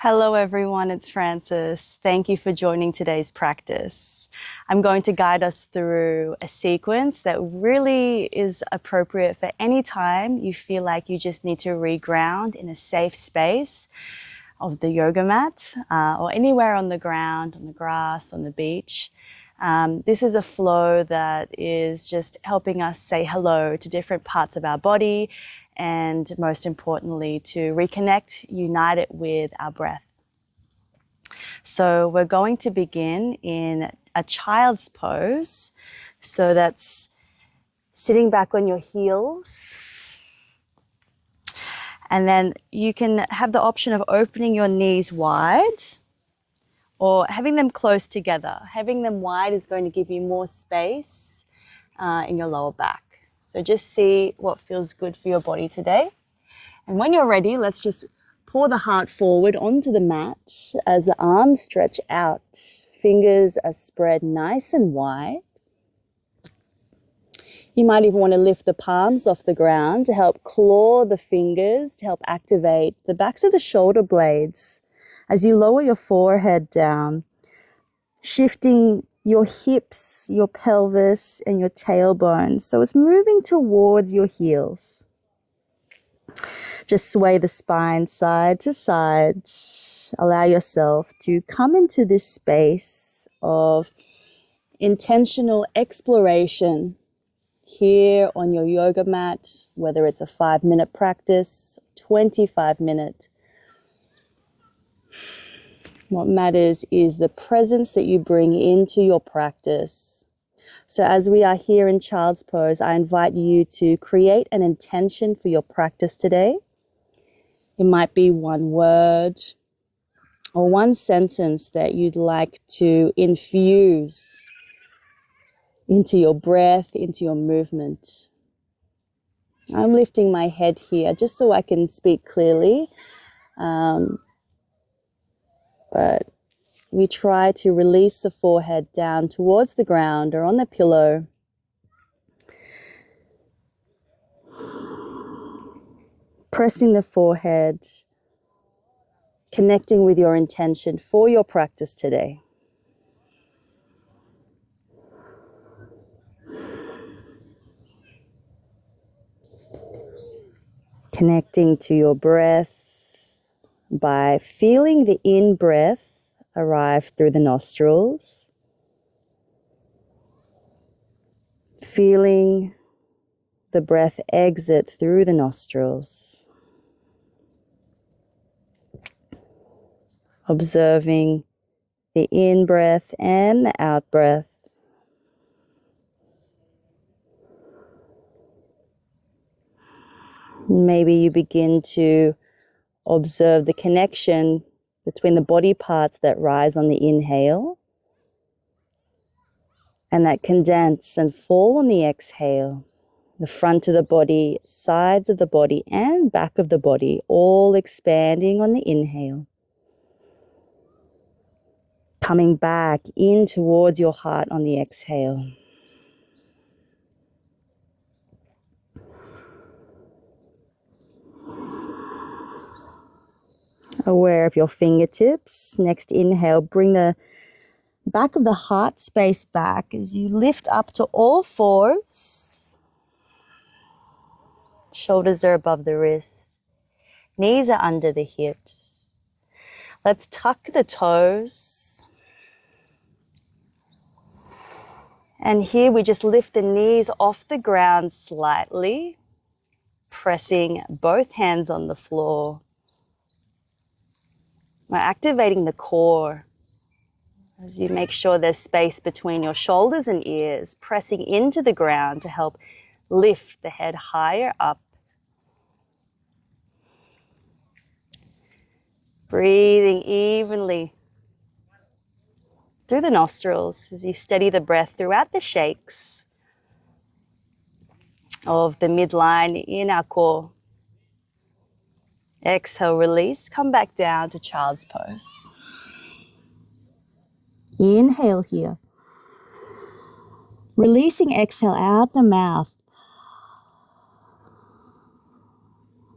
Hello everyone, it's Frances. Thank you for joining today's practice. I'm going to guide us through a sequence that really is appropriate for any time you feel like you just need to reground in a safe space of the yoga mat or anywhere on the ground, on the grass, on the beach. This is a flow that is just helping us say hello to different parts of our body and most importantly to reconnect, unite it with our breath. So we're going to begin in a child's pose. So that's sitting back on your heels. And then you can have the option of opening your knees wide or having them close together. Having them wide is going to give you more space in your lower back. So just see what feels good for your body today. And when you're ready, let's just pour the heart forward onto the mat as the arms stretch out. Fingers are spread nice and wide. You might even want to lift the palms off the ground to help claw the fingers, to help activate the backs of the shoulder blades as you lower your forehead down, shifting your hips, your pelvis, and your tailbone. So it's moving towards your heels. Just sway the spine side to side. Allow yourself to come into this space of intentional exploration here on your yoga mat, whether it's a 5-minute practice, 25-minute. What matters is the presence that you bring into your practice. So as we are here in child's pose, I invite you to create an intention for your practice today. It might be one word or one sentence that you'd like to infuse into your breath, into your movement. I'm lifting my head here just so I can speak clearly. But we try to release the forehead down towards the ground or on the pillow. Pressing the forehead, connecting with your intention for your practice today. Connecting to your breath by feeling the in-breath arrive through the nostrils. Feeling the breath exit through the nostrils. Observing the in-breath and the out-breath. Maybe you begin to observe the connection between the body parts that rise on the inhale and that condense and fall on the exhale. The front of the body, sides of the body, and back of the body, all expanding on the inhale. Coming back in towards your heart on the exhale. Aware of your fingertips. Next inhale, bring the back of the heart space back as you lift up to all fours. Shoulders are above the wrists. Knees are under the hips. Let's tuck the toes. And here we just lift the knees off the ground slightly, pressing both hands on the floor. We're activating the core as you make sure there's space between your shoulders and ears, pressing into the ground to help lift the head higher up. Breathing evenly through the nostrils as you steady the breath throughout the shakes of the midline in our core. Exhale, release, come back down to child's pose. Inhale here. Releasing exhale out the mouth.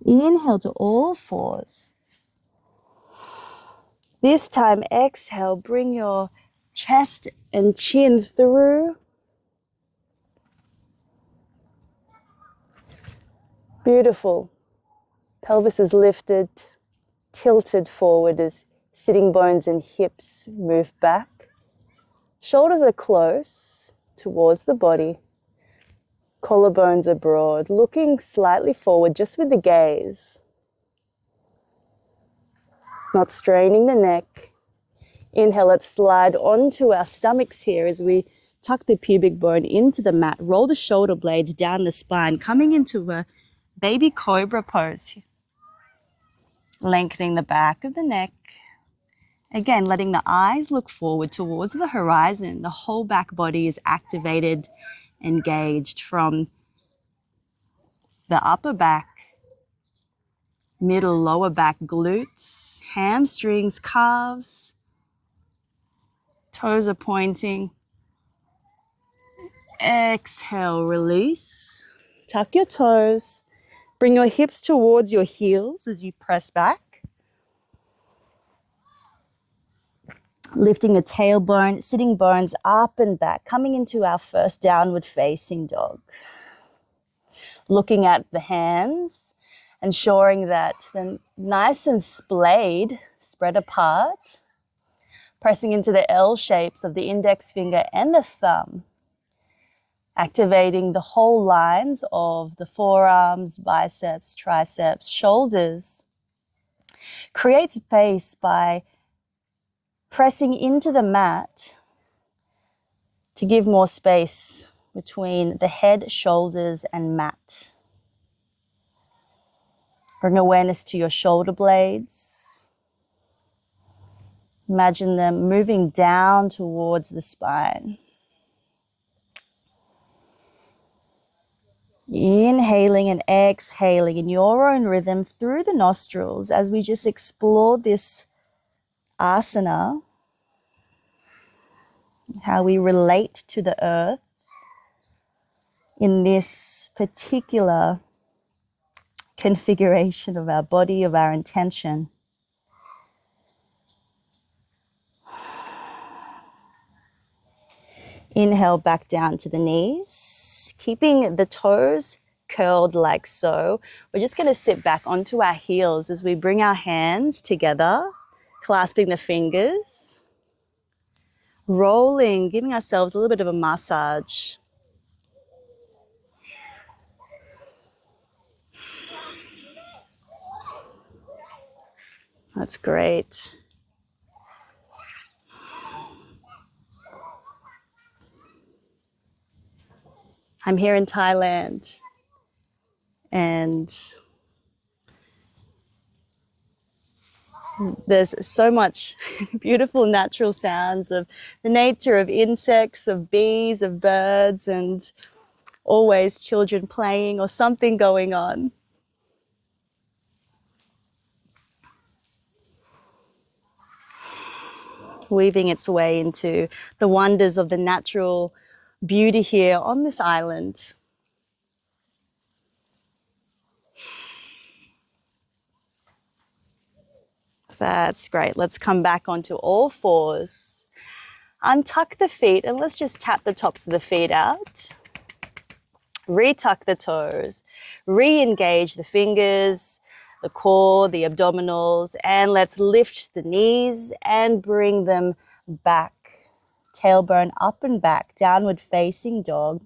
Inhale to all fours. This time, exhale, bring your chest and chin through. Beautiful. Pelvis is lifted, tilted forward as sitting bones and hips move back. Shoulders are close towards the body. Collarbones are broad, looking slightly forward just with the gaze. Not straining the neck. Inhale, let's slide onto our stomachs here as we tuck the pubic bone into the mat. Roll the shoulder blades down the spine, coming into a baby cobra pose. Lengthening the back of the neck. Again, letting the eyes look forward towards the horizon. The whole back body is activated, engaged from the upper back, middle, lower back, glutes, hamstrings, calves. Toes are pointing. Exhale, release. Tuck your toes. Bring your hips towards your heels as you press back. Lifting the tailbone, sitting bones up and back, coming into our first downward facing dog. Looking at the hands, ensuring that they're nice and splayed, spread apart. Pressing into the L shapes of the index finger and the thumb. Activating the whole lines of the forearms, biceps, triceps, shoulders. Create space by pressing into the mat to give more space between the head, shoulders, and mat. Bring awareness to your shoulder blades. Imagine them moving down towards the spine. Inhaling and exhaling in your own rhythm through the nostrils as we just explore this asana, how we relate to the earth in this particular configuration of our body, of our intention. Inhale back down to the knees, keeping the toes curled like so. We're just going to sit back onto our heels as we bring our hands together, clasping the fingers, rolling, giving ourselves a little bit of a massage. That's great. I'm here in Thailand, and there's so much beautiful natural sounds of the nature of insects, of bees, of birds, and always children playing or something going on. Weaving its way into the wonders of the natural beauty here on this island. That's great. Let's come back onto all fours. Untuck the feet and let's just tap the tops of the feet out. Retuck the toes. Re-engage the fingers, the core, the abdominals, and let's lift the knees and bring them back. Tailbone up and back, downward facing dog.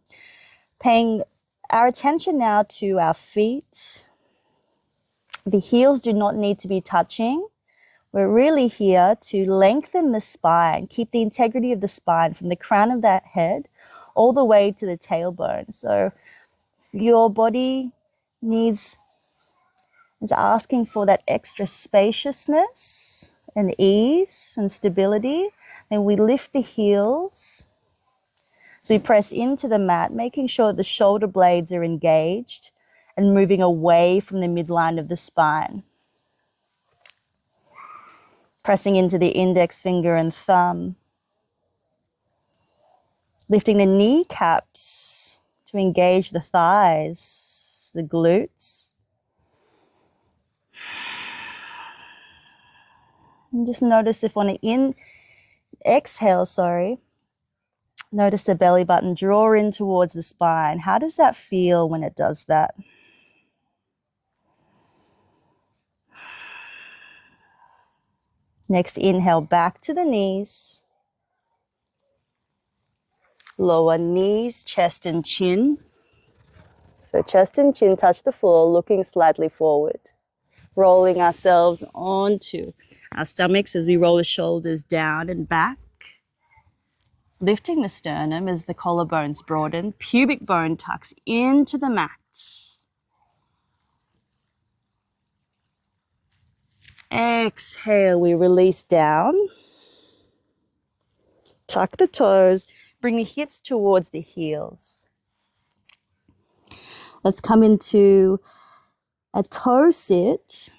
Paying our attention now to our feet. The heels do not need to be touching. We're really here to lengthen the spine, keep the integrity of the spine from the crown of that head all the way to the tailbone. So if your body is asking for that extra spaciousness and ease and stability, then we lift the heels. So we press into the mat, making sure the shoulder blades are engaged and moving away from the midline of the spine. Pressing into the index finger and thumb. Lifting the kneecaps to engage the thighs, the glutes. And just notice if on an exhale, notice the belly button draw in towards the spine. How does that feel when it does that? Next, inhale back to the knees. Lower knees, chest and chin. So chest and chin touch the floor, looking slightly forward. Rolling ourselves onto our stomachs as we roll the shoulders down and back. Lifting the sternum as the collarbones broaden. Pubic bone tucks into the mat. Exhale, we release down. Tuck the toes, bring the hips towards the heels. Let's come into a toe sit.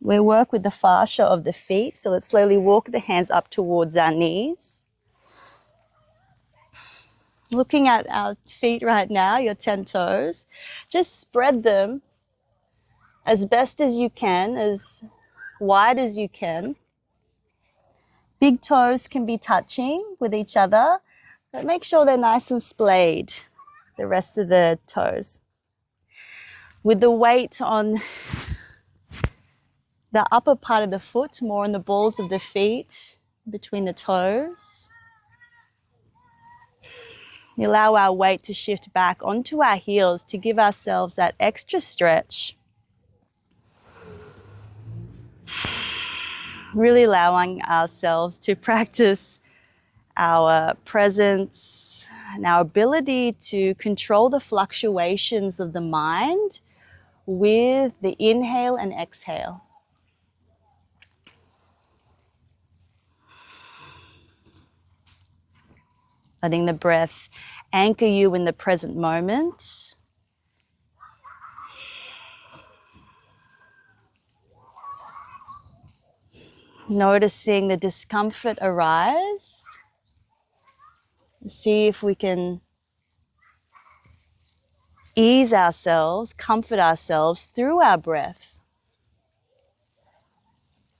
We work with the fascia of the feet, so let's slowly walk the hands up towards our knees. Looking at our feet right now, your 10 toes, just spread them as best as you can, as wide as you can. Big toes can be touching with each other, but make sure they're nice and splayed, the rest of the toes. With the weight on the upper part of the foot, more on the balls of the feet, between the toes. We allow our weight to shift back onto our heels to give ourselves that extra stretch. Really allowing ourselves to practice our presence and our ability to control the fluctuations of the mind with the inhale and exhale. Letting the breath anchor you in the present moment. Noticing the discomfort arise. See if we can ease ourselves, comfort ourselves through our breath.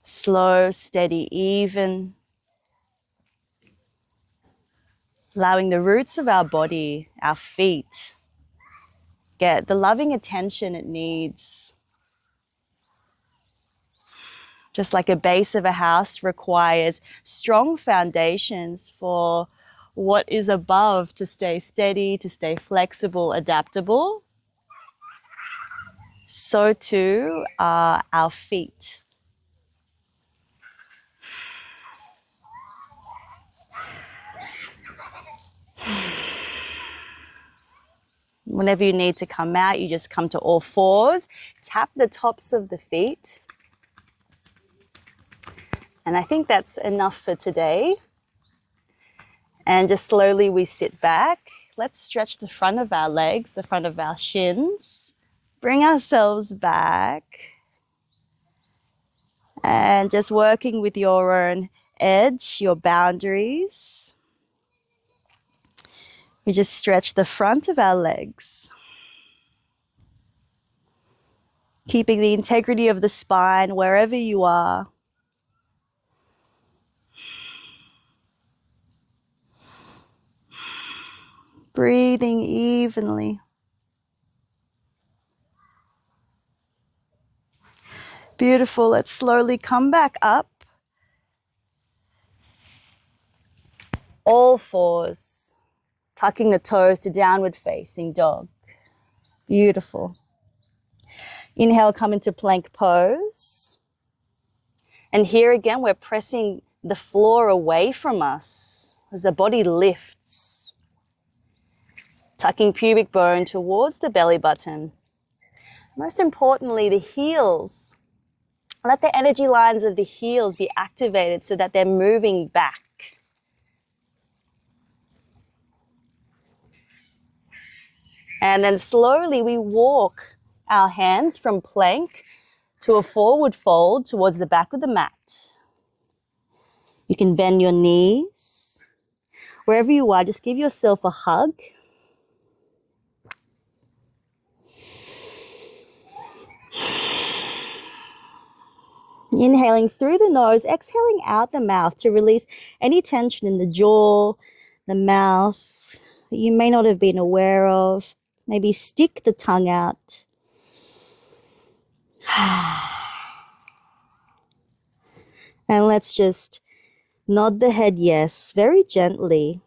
Slow, steady, even. Allowing the roots of our body, our feet, get the loving attention it needs. Just like a base of a house requires strong foundations for what is above to stay steady, to stay flexible, adaptable, so too are our feet. Whenever you need to come out, you just come to all fours, tap the tops of the feet. And I think that's enough for today. And just slowly we sit back. Let's stretch the front of our legs, the front of our shins. Bring ourselves back. And just working with your own edge, your boundaries. We just stretch the front of our legs. Keeping the integrity of the spine wherever you are. Breathing evenly. Beautiful. Let's slowly come back up. All fours. Tucking the toes to downward facing dog. Beautiful. Inhale, come into plank pose. And here again, we're pressing the floor away from us as the body lifts. Tucking pubic bone towards the belly button. Most importantly, the heels. Let the energy lines of the heels be activated so that they're moving back. And then slowly we walk our hands from plank to a forward fold towards the back of the mat. You can bend your knees. Wherever you are, just give yourself a hug. Inhaling through the nose, exhaling out the mouth to release any tension in the jaw, the mouth that you may not have been aware of. Maybe stick the tongue out. And let's just nod the head yes, very gently.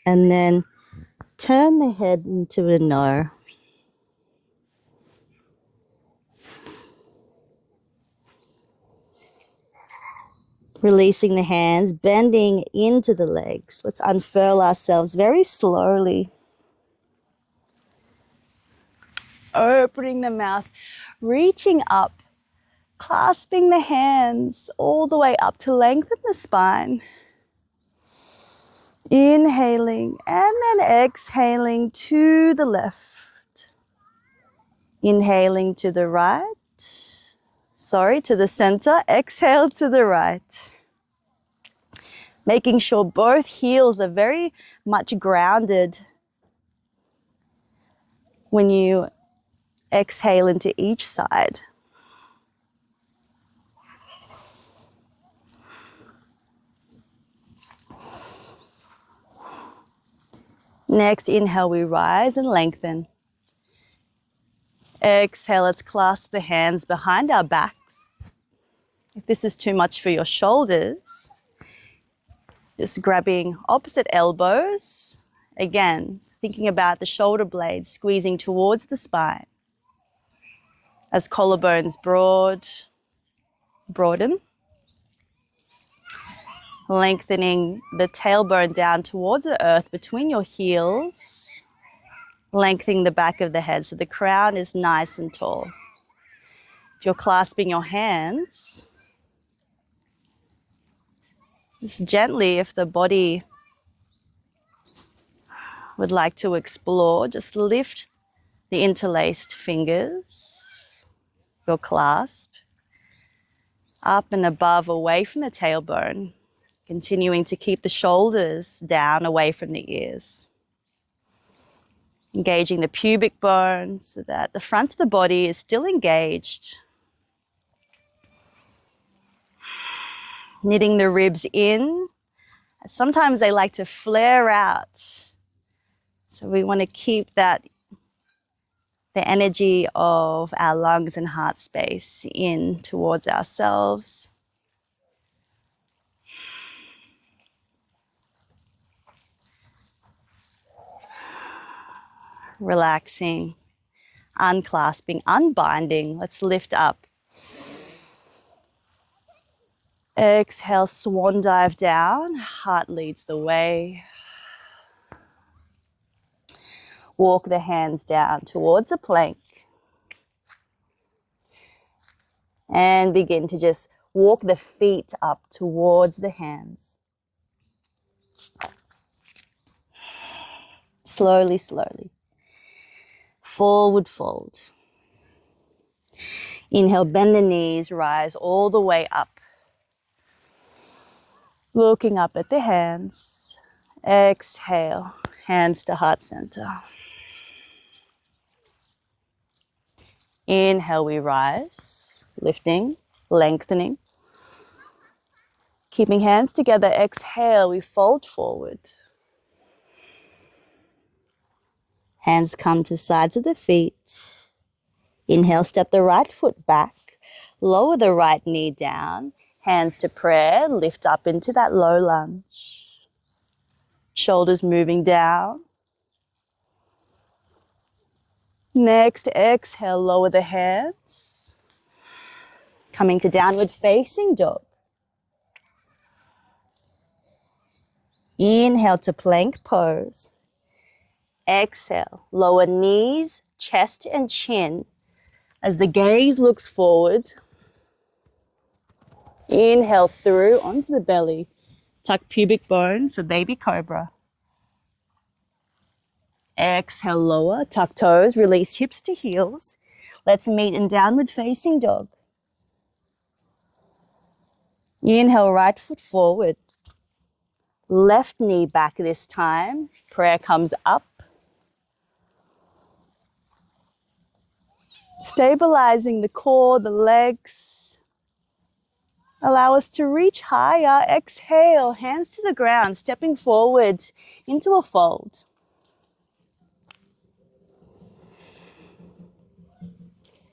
And then turn the head into a no. Releasing the hands, bending into the legs. Let's unfurl ourselves very slowly. Opening the mouth, reaching up, clasping the hands all the way up to lengthen the spine. Inhaling and then exhaling to the left. Inhaling to the right. To the center. Exhale to the right. Making sure both heels are very much grounded when you exhale into each side. Next, inhale, we rise and lengthen. Exhale, let's clasp the hands behind our backs. If this is too much for your shoulders, just grabbing opposite elbows. Again, thinking about the shoulder blades squeezing towards the spine. As collarbones broaden. Lengthening the tailbone down towards the earth between your heels. Lengthening the back of the head so the crown is nice and tall. If you're clasping your hands, just gently, if the body would like to explore, just lift the interlaced fingers, your clasp, up and above, away from the tailbone, continuing to keep the shoulders down, away from the ears. Engaging the pubic bone so that the front of the body is still engaged. Knitting the ribs in. Sometimes they like to flare out. So we want to keep that, the energy of our lungs and heart space in towards ourselves. Relaxing, unclasping, unbinding. Let's lift up. Exhale, swan dive down. Heart leads the way. Walk the hands down towards a plank. And begin to just walk the feet up towards the hands. Slowly, slowly. Forward fold. Inhale, bend the knees, rise all the way up. Looking up at the hands. Exhale, hands to heart center. Inhale, we rise, lifting, lengthening. Keeping hands together, exhale, we fold forward. Hands come to sides of the feet. Inhale, step the right foot back. Lower the right knee down. Hands to prayer, lift up into that low lunge. Shoulders moving down. Next, exhale, lower the hands. Coming to downward facing dog. Inhale to plank pose. Exhale, lower knees, chest and chin as the gaze looks forward. Inhale through onto the belly. Tuck pubic bone for baby cobra. Exhale, lower, tuck toes, release hips to heels. Let's meet in downward facing dog. Inhale, right foot forward. Left knee back this time. Prayer comes up. Stabilizing the core, the legs. Allow us to reach higher. Exhale, hands to the ground, stepping forward into a fold.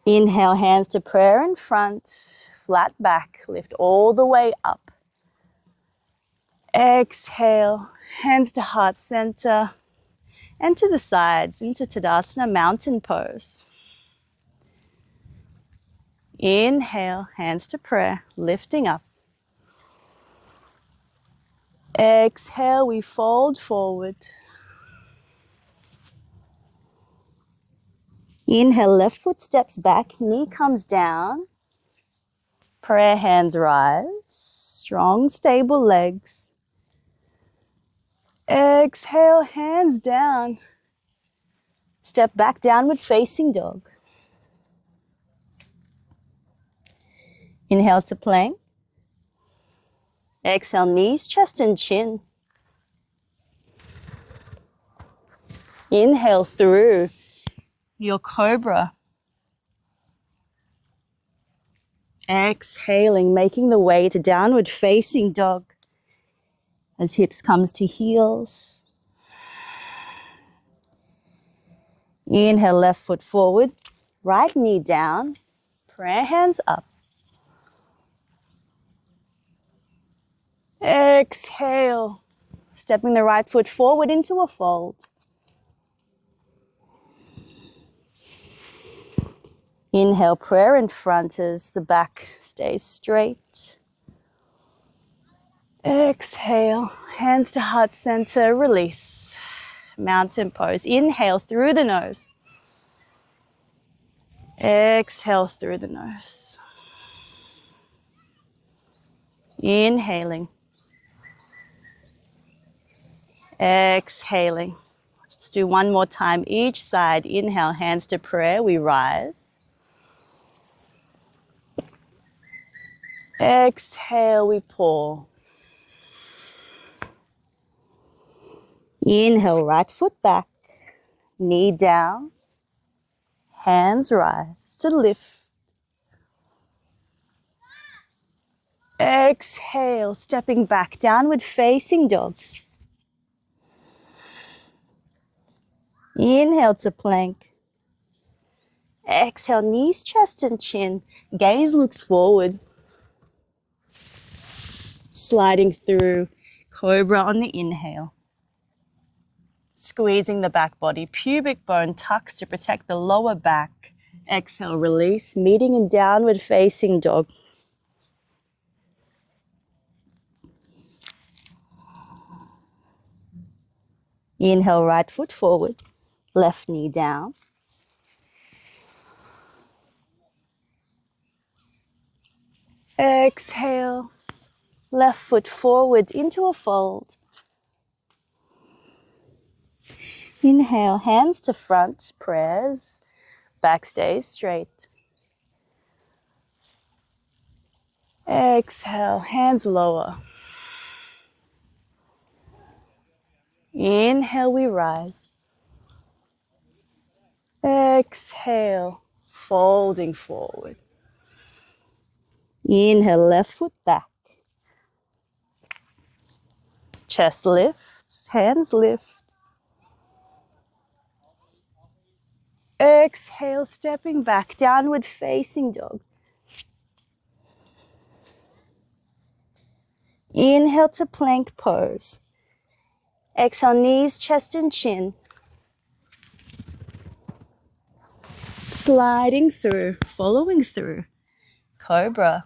Inhale, hands to prayer in front, flat back, lift all the way up. Exhale, hands to heart center and to the sides into Tadasana, mountain pose. Inhale, hands to prayer, lifting up. Exhale, we fold forward. Inhale, left foot steps back, knee comes down. Prayer hands rise, strong, stable legs. Exhale, hands down. Step back, downward facing dog. Inhale to plank. Exhale, knees, chest and chin. Inhale through your cobra. Exhaling, making the way to downward facing dog as hips comes to heels. Inhale, left foot forward, right knee down, prayer hands up. Exhale, stepping the right foot forward into a fold. Inhale, prayer in front as the back stays straight. Exhale, hands to heart center, release. Mountain pose. Inhale through the nose. Exhale through the nose. Inhaling. Exhaling. Let's do one more time each side. Inhale, hands to prayer, we rise. Exhale, we pour. Inhale, right foot back, knee down, hands rise to lift. Exhale, stepping back, downward facing dog. Inhale to plank. Exhale, knees, chest and chin. Gaze looks forward. Sliding through cobra on the inhale. Squeezing the back body, pubic bone tucks to protect the lower back. Exhale, release, meeting in downward facing dog. Inhale, right foot forward, left knee down. Exhale, left foot forward into a fold. Inhale, hands to front, prayers, back stays straight. Exhale, hands lower. Inhale, we rise. Exhale, folding forward. Inhale, left foot back. Chest lifts, hands lift. Exhale, stepping back, downward facing dog. Inhale to plank pose. Exhale, knees, chest and chin. Sliding through, following through. Cobra.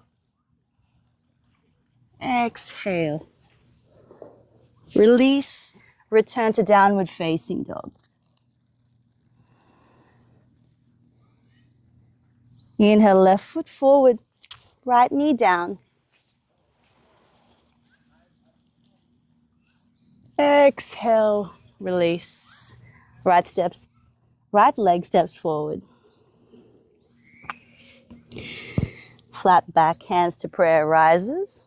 Exhale. Release, return to downward facing dog. Inhale, left foot forward, right knee down. Exhale, release. Right leg steps forward. Flat back, hands to prayer rises.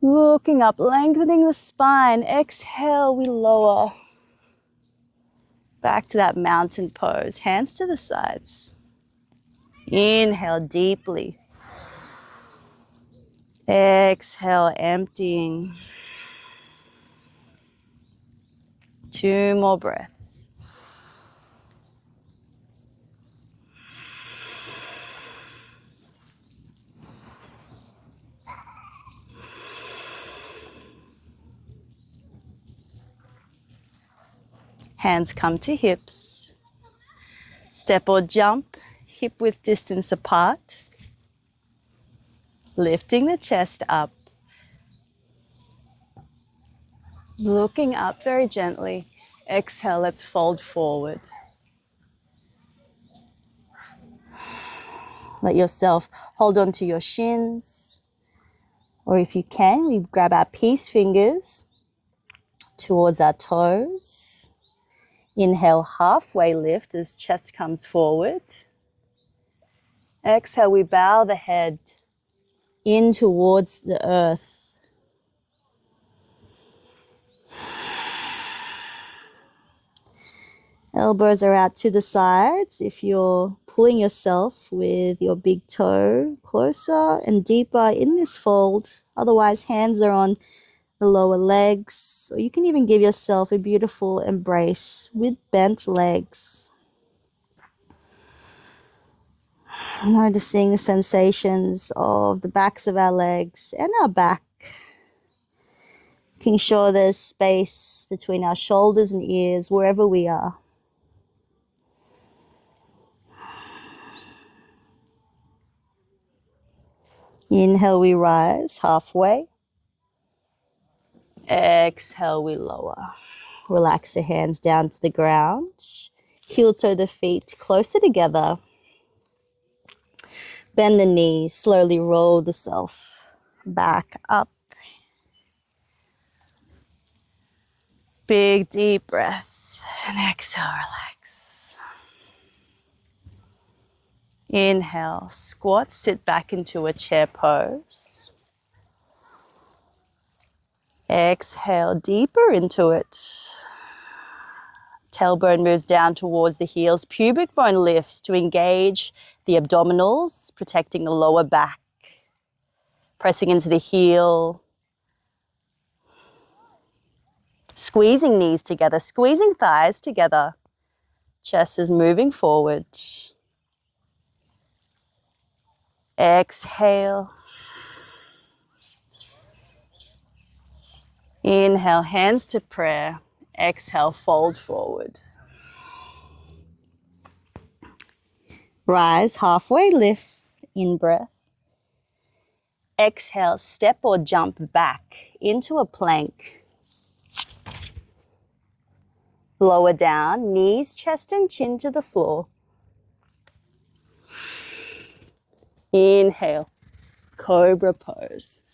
Looking up, lengthening the spine. Exhale, we lower. Back to that mountain pose. Hands to the sides. Inhale deeply. Exhale, emptying. 2 more breaths. Hands come to hips. Step or jump, hip width distance apart. Lifting the chest up. Looking up very gently. Exhale, let's fold forward. Let yourself hold on to your shins. Or if you can, we grab our peace fingers towards our toes. Inhale, halfway lift as chest comes forward. Exhale, we bow the head in towards the earth. Elbows are out to the sides if you're pulling yourself with your big toe closer and deeper in this fold. Otherwise, hands are on the lower legs, or you can even give yourself a beautiful embrace with bent legs. Noticing the sensations of the backs of our legs and our back. Making sure there's space between our shoulders and ears wherever we are. Inhale, we rise halfway. Exhale, we lower. Relax the hands down to the ground. Heel toe the feet closer together. Bend the knees, slowly roll the self back up. Big deep breath and exhale, relax. Inhale, squat, sit back into a chair pose. Exhale, deeper into it. Tailbone moves down towards the heels. Pubic bone lifts to engage the abdominals, protecting the lower back. Pressing into the heel. Squeezing knees together, squeezing thighs together. Chest is moving forward. Exhale. Inhale, hands to prayer. Exhale, fold forward. Rise, halfway lift, in breath. Exhale, step or jump back into a plank. Lower down, knees, chest and chin to the floor. Inhale, cobra pose.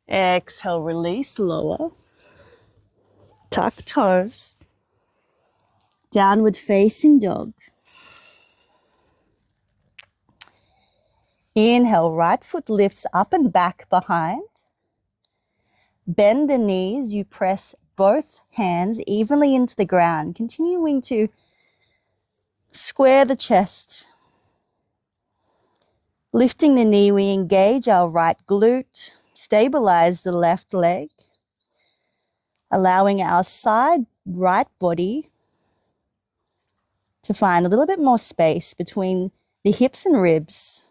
Exhale, release, lower. Tuck toes. Downward facing dog. Inhale, right foot lifts up and back behind. Bend the knees, you press both hands evenly into the ground, continuing to square the chest. Lifting the knee, we engage our right glute, stabilize the left leg, allowing our side right body to find a little bit more space between the hips and ribs.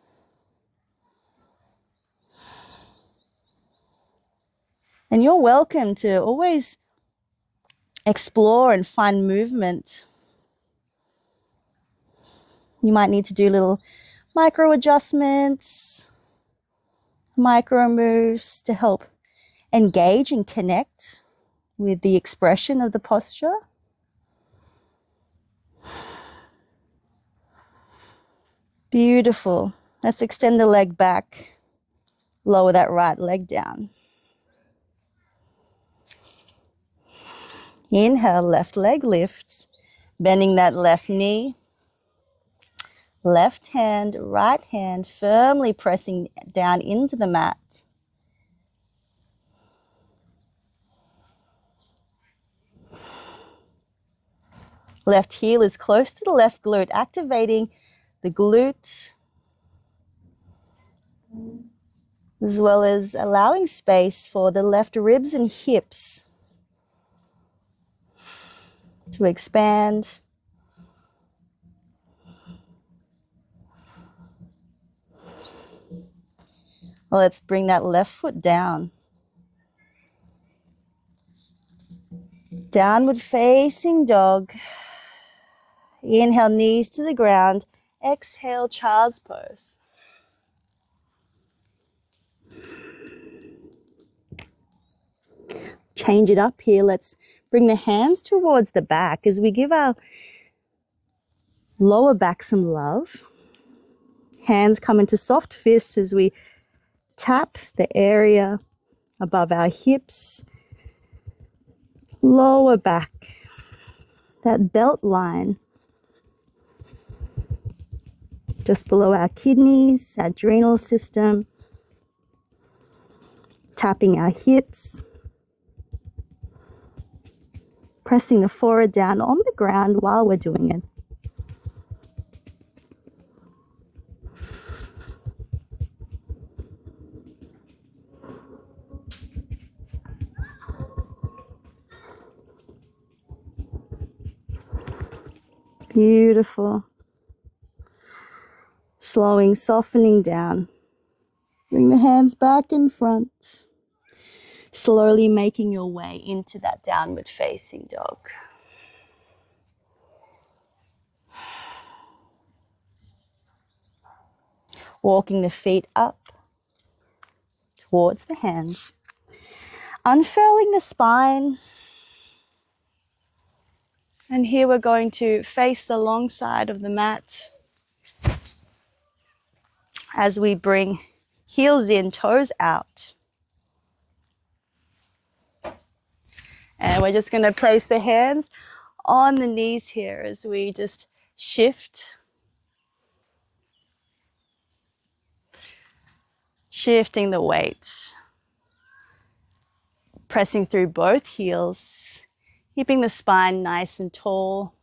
And you're welcome to always explore and find movement. You might need to do little micro adjustments, micro moves to help engage and connect with the expression of the posture. Beautiful. Let's extend the leg back. Lower that right leg down. Inhale, left leg lifts, bending that left knee. Left hand, right hand, firmly pressing down into the mat. Left heel is close to the left glute, activating the glute as well as allowing space for the left ribs and hips to expand. Well, let's bring that left foot down. Downward facing dog. Inhale, knees to the ground. Exhale, child's pose. Change it up here. Let's bring the hands towards the back as we give our lower back some love. Hands come into soft fists as we tap the area above our hips, lower back, that belt line just below our kidneys, our adrenal system, tapping our hips, pressing the forehead down on the ground while we're doing it. Beautiful. Slowing, softening down. Bring the hands back in front. Slowly making your way into that downward facing dog. Walking the feet up towards the hands. Unfurling the spine. And here we're going to face the long side of the mat as we bring heels in, toes out. And we're just going to place the hands on the knees here as we just shift. Shifting the weight. Pressing through both heels, keeping the spine nice and tall.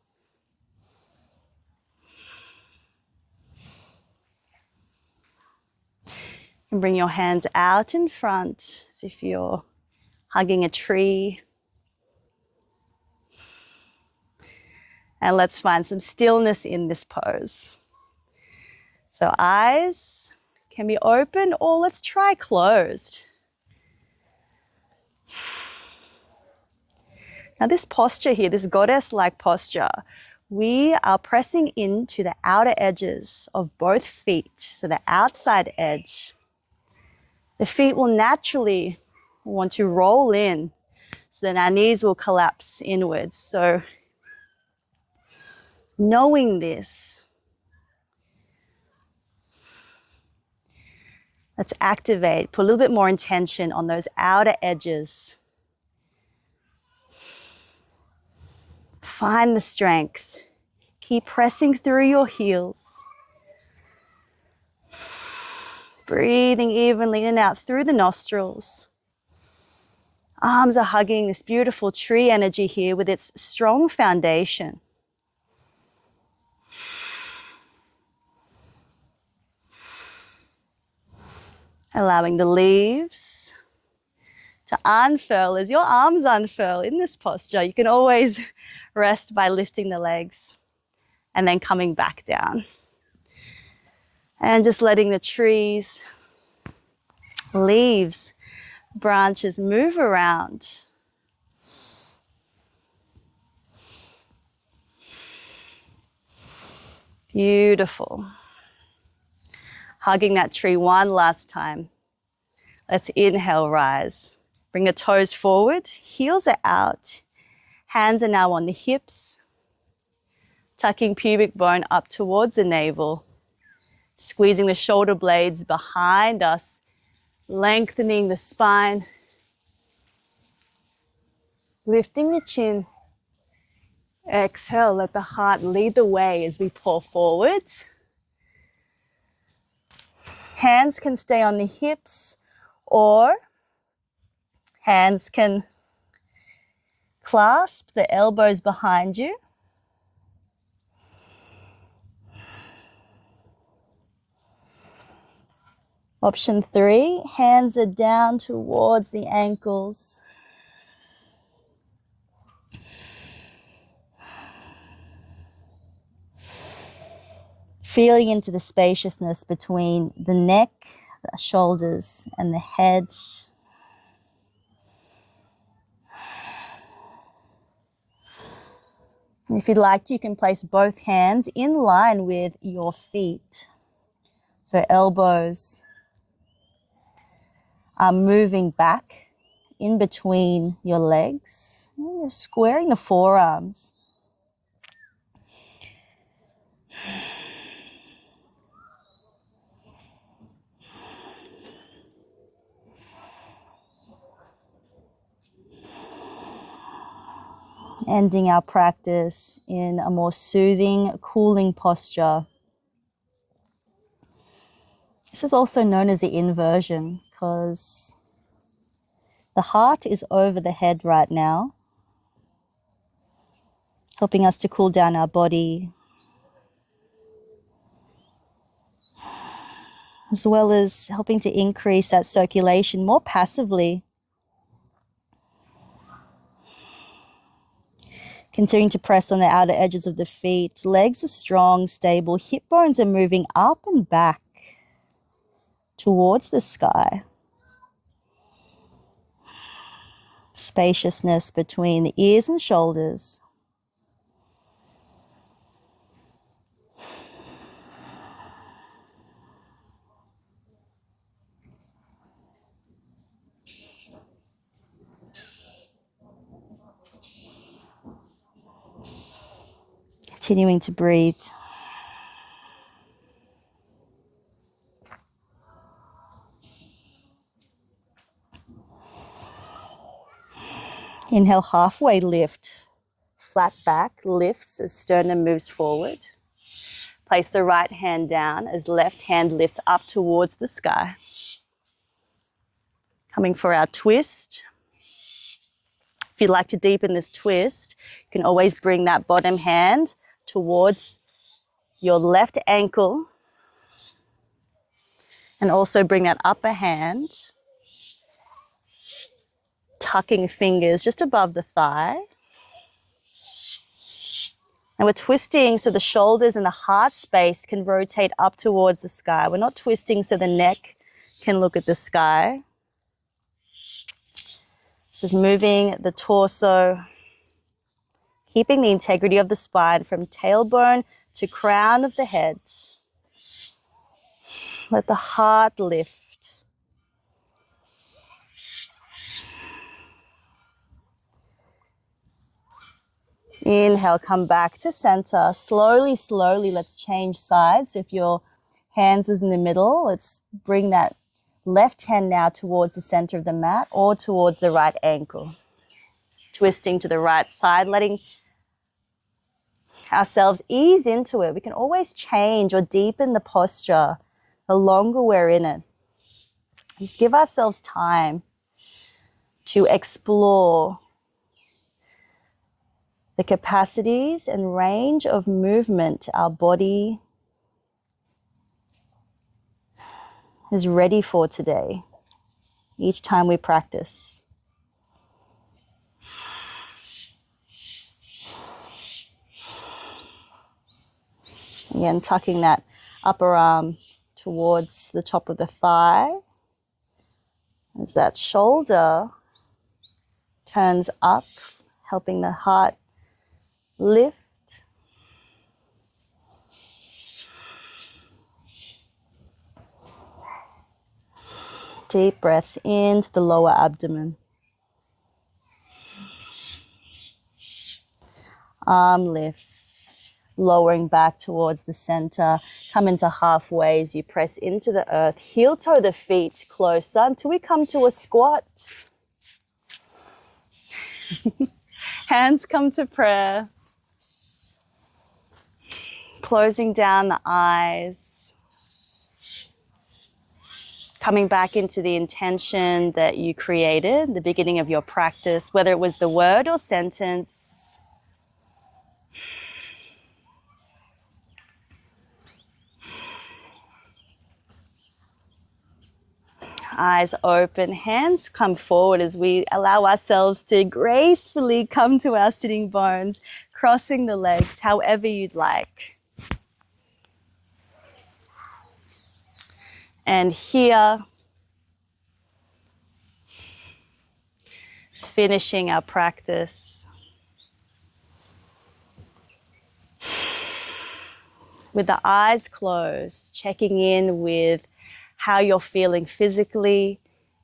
And bring your hands out in front as if you're hugging a tree. And let's find some stillness in this pose. So eyes can be open or let's try closed. Now this posture here, this goddess-like posture, we are pressing into the outer edges of both feet. So the outside edge. The feet will naturally want to roll in, so then our knees will collapse inwards. So knowing this, let's activate, put a little bit more intention on those outer edges. Find the strength. Keep pressing through your heels. Breathing evenly in and out through the nostrils. Arms are hugging this beautiful tree energy here with its strong foundation. Allowing the leaves to unfurl as your arms unfurl in this posture. You can always rest by lifting the legs and then coming back down. And just letting the trees, leaves, branches move around. Beautiful. Hugging that tree one last time. Let's inhale, rise. Bring the toes forward, heels are out. Hands are now on the hips. Tucking pubic bone up towards the navel. Squeezing the shoulder blades behind us. Lengthening the spine. Lifting the chin. Exhale, let the heart lead the way as we pull forward. Hands can stay on the hips or hands can clasp the elbows behind you. Option 3, hands are down towards the ankles. Feeling into the spaciousness between the neck, the shoulders, and the head. And if you'd like to, you can place both hands in line with your feet. So elbows are moving back in between your legs. And you're squaring the forearms. Ending our practice in a more soothing, cooling posture. This is also known as the inversion because the heart is over the head right now, helping us to cool down our body, as well as helping to increase that circulation more passively. Continuing to press on the outer edges of the feet. Legs are strong, stable. Hip bones are moving up and back towards the sky. Spaciousness between the ears and shoulders. Continuing to breathe. Inhale, halfway lift. Flat back lifts as sternum moves forward. Place the right hand down as left hand lifts up towards the sky. Coming for our twist. If you'd like to deepen this twist, you can always bring that bottom hand towards your left ankle and also bring that upper hand, tucking fingers just above the thigh. And we're twisting so the shoulders and the heart space can rotate up towards the sky. We're not twisting so the neck can look at the sky. This is moving the torso, keeping the integrity of the spine from tailbone to crown of the head. Let the heart lift. Inhale, come back to center. Slowly, slowly, let's change sides. So if your hands was in the middle, let's bring that left hand now towards the center of the mat or towards the right ankle. Twisting to the right side, letting ourselves ease into it. We can always change or deepen the posture the longer we're in it. Just give ourselves time to explore the capacities and range of movement our body is ready for today, each time we practice. Again, tucking that upper arm towards the top of the thigh as that shoulder turns up, helping the heart lift. Deep breaths into the lower abdomen. Arm lifts, lowering back towards the center. Come into halfway as you press into the earth. Heel toe the feet closer until we come to a squat. Hands come to prayer. Closing down the eyes. Coming back into the intention that you created, the beginning of your practice, whether it was the word or sentence. eyes open, hands come forward as we allow ourselves to gracefully come to our sitting bones, crossing the legs however you'd like. And here, finishing our practice with the eyes closed, checking in with how you're feeling physically,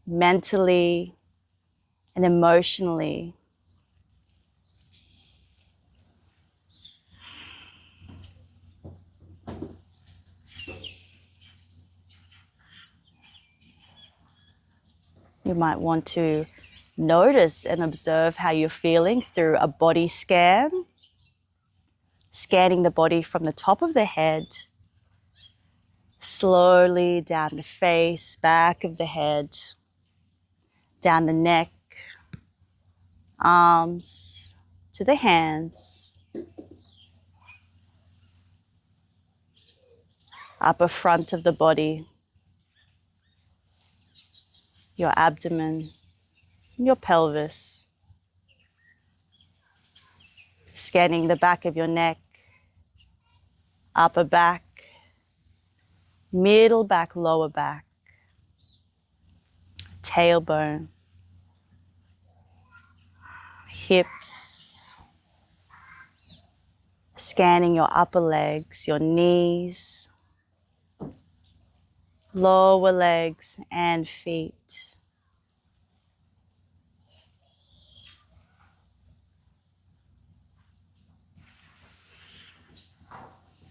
mentally, and emotionally. You might want to notice and observe how you're feeling through a body scan, scanning the body from the top of the head, slowly down the face, back of the head, down the neck, arms, to the hands, upper front of the body, your abdomen, your pelvis, scanning the back of your neck, upper back, middle back, lower back, tailbone, hips, scanning your upper legs, your knees, lower legs and feet.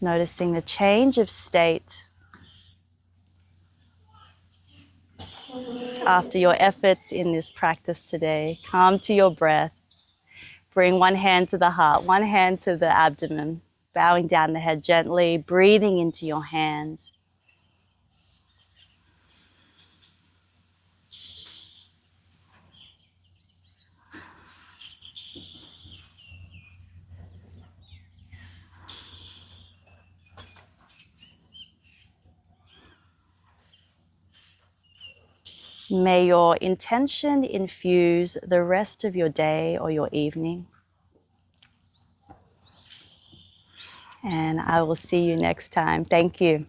Noticing the change of state after your efforts in this practice today. Come to your breath. Bring one hand to the heart, one hand to the abdomen, bowing down the head gently, breathing into your hands. May your intention infuse the rest of your day or your evening. And I will see you next time. Thank you.